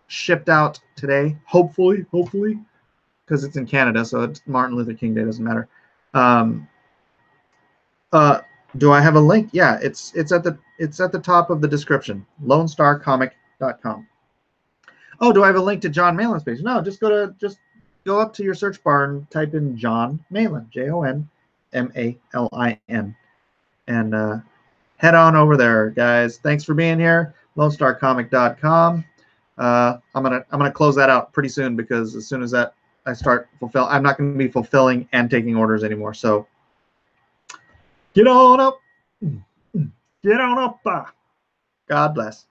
shipped out today. Hopefully, because it's in Canada, so it's Martin Luther King Day, doesn't matter. Do I have a link? Yeah, it's at the top of the description. LoneStarComic.com. Oh, do I have a link to John Malin's page? No, just go up to your search bar and type in John Malin, JONMALIN, and head on over there, guys. Thanks for being here. LoneStarComic.com. I'm gonna close that out pretty soon because as soon as that I start fulfill, I'm not going to be fulfilling and taking orders anymore. So get on up. Get on up. God bless.